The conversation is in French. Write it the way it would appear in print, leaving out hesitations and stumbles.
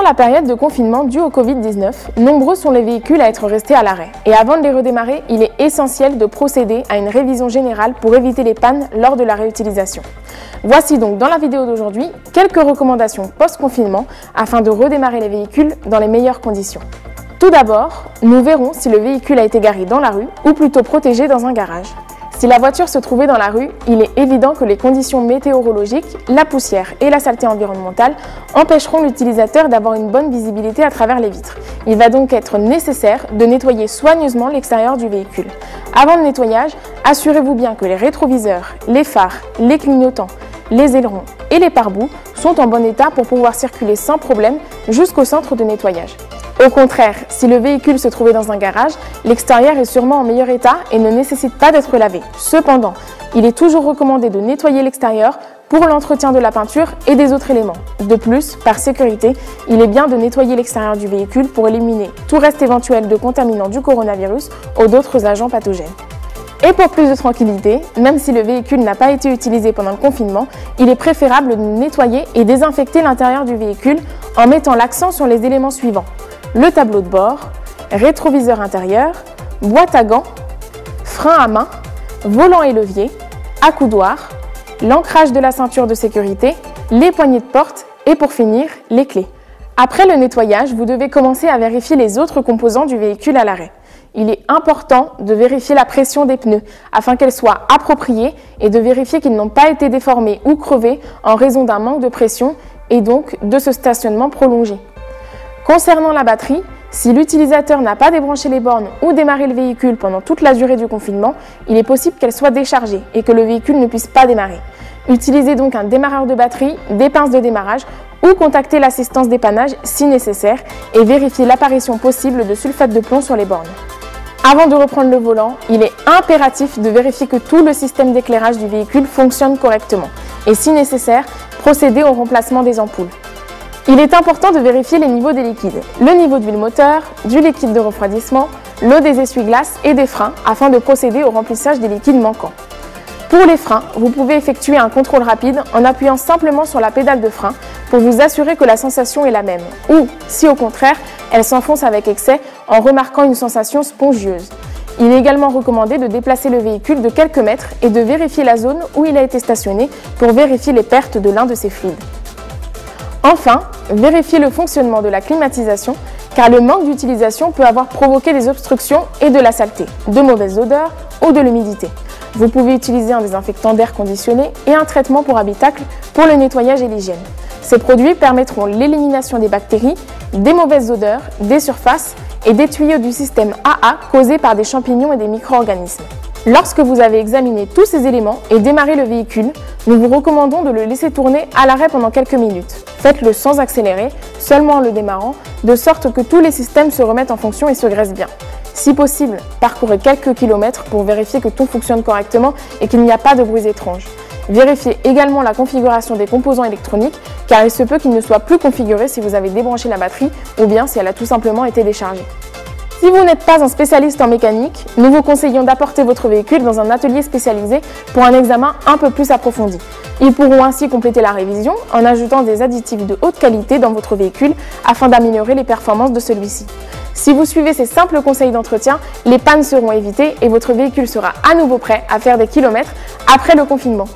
la période de confinement due au Covid-19, nombreux sont les véhicules à être restés à l'arrêt. Et avant de les redémarrer, il est essentiel de procéder à une révision générale pour éviter les pannes lors de la réutilisation. Voici donc dans la vidéo d'aujourd'hui quelques recommandations post-confinement afin de redémarrer les véhicules dans les meilleures conditions. Tout d'abord, nous verrons si le véhicule a été garé dans la rue ou plutôt protégé dans un garage. Si la voiture se trouvait dans la rue, il est évident que les conditions météorologiques, la poussière et la saleté environnementale empêcheront l'utilisateur d'avoir une bonne visibilité à travers les vitres. Il va donc être nécessaire de nettoyer soigneusement l'extérieur du véhicule. Avant le nettoyage, assurez-vous bien que les rétroviseurs, les phares, les clignotants, les ailerons et les pare-boues sont en bon état pour pouvoir circuler sans problème jusqu'au centre de nettoyage. Au contraire, si le véhicule se trouvait dans un garage, l'extérieur est sûrement en meilleur état et ne nécessite pas d'être lavé. Cependant, il est toujours recommandé de nettoyer l'extérieur pour l'entretien de la peinture et des autres éléments. De plus, par sécurité, il est bien de nettoyer l'extérieur du véhicule pour éliminer tout reste éventuel de contaminants du coronavirus ou d'autres agents pathogènes. Et pour plus de tranquillité, même si le véhicule n'a pas été utilisé pendant le confinement, il est préférable de nettoyer et désinfecter l'intérieur du véhicule en mettant l'accent sur les éléments suivants: le tableau de bord, rétroviseur intérieur, boîte à gants, frein à main, volant et levier, accoudoir, l'ancrage de la ceinture de sécurité, les poignées de porte et pour finir, les clés. Après le nettoyage, vous devez commencer à vérifier les autres composants du véhicule à l'arrêt. Il est important de vérifier la pression des pneus afin qu'elle soit appropriée et de vérifier qu'ils n'ont pas été déformés ou crevés en raison d'un manque de pression et donc de ce stationnement prolongé. Concernant la batterie, si l'utilisateur n'a pas débranché les bornes ou démarré le véhicule pendant toute la durée du confinement, il est possible qu'elle soit déchargée et que le véhicule ne puisse pas démarrer. Utilisez donc un démarreur de batterie, des pinces de démarrage ou contactez l'assistance dépannage si nécessaire et vérifiez l'apparition possible de sulfate de plomb sur les bornes. Avant de reprendre le volant, il est impératif de vérifier que tout le système d'éclairage du véhicule fonctionne correctement et si nécessaire, procéder au remplacement des ampoules. Il est important de vérifier les niveaux des liquides, le niveau d'huile moteur, du liquide de refroidissement, l'eau des essuie-glaces et des freins afin de procéder au remplissage des liquides manquants. Pour les freins, vous pouvez effectuer un contrôle rapide en appuyant simplement sur la pédale de frein pour vous assurer que la sensation est la même ou, si au contraire, elle s'enfonce avec excès en remarquant une sensation spongieuse. Il est également recommandé de déplacer le véhicule de quelques mètres et de vérifier la zone où il a été stationné pour vérifier les pertes de l'un de ses fluides. Enfin, vérifiez le fonctionnement de la climatisation car le manque d'utilisation peut avoir provoqué des obstructions et de la saleté, de mauvaises odeurs ou de l'humidité. Vous pouvez utiliser un désinfectant d'air conditionné et un traitement pour habitacle pour le nettoyage et l'hygiène. Ces produits permettront l'élimination des bactéries, des mauvaises odeurs, des surfaces et des tuyaux du système AA causés par des champignons et des micro-organismes. Lorsque vous avez examiné tous ces éléments et démarré le véhicule, nous vous recommandons de le laisser tourner à l'arrêt pendant quelques minutes. Faites-le sans accélérer, seulement en le démarrant, de sorte que tous les systèmes se remettent en fonction et se graissent bien. Si possible, parcourez quelques kilomètres pour vérifier que tout fonctionne correctement et qu'il n'y a pas de bruits étranges. Vérifiez également la configuration des composants électroniques car il se peut qu'ils ne soient plus configurés si vous avez débranché la batterie ou bien si elle a tout simplement été déchargée. Si vous n'êtes pas un spécialiste en mécanique, nous vous conseillons d'apporter votre véhicule dans un atelier spécialisé pour un examen un peu plus approfondi. Ils pourront ainsi compléter la révision en ajoutant des additifs de haute qualité dans votre véhicule afin d'améliorer les performances de celui-ci. Si vous suivez ces simples conseils d'entretien, les pannes seront évitées et votre véhicule sera à nouveau prêt à faire des kilomètres après le confinement.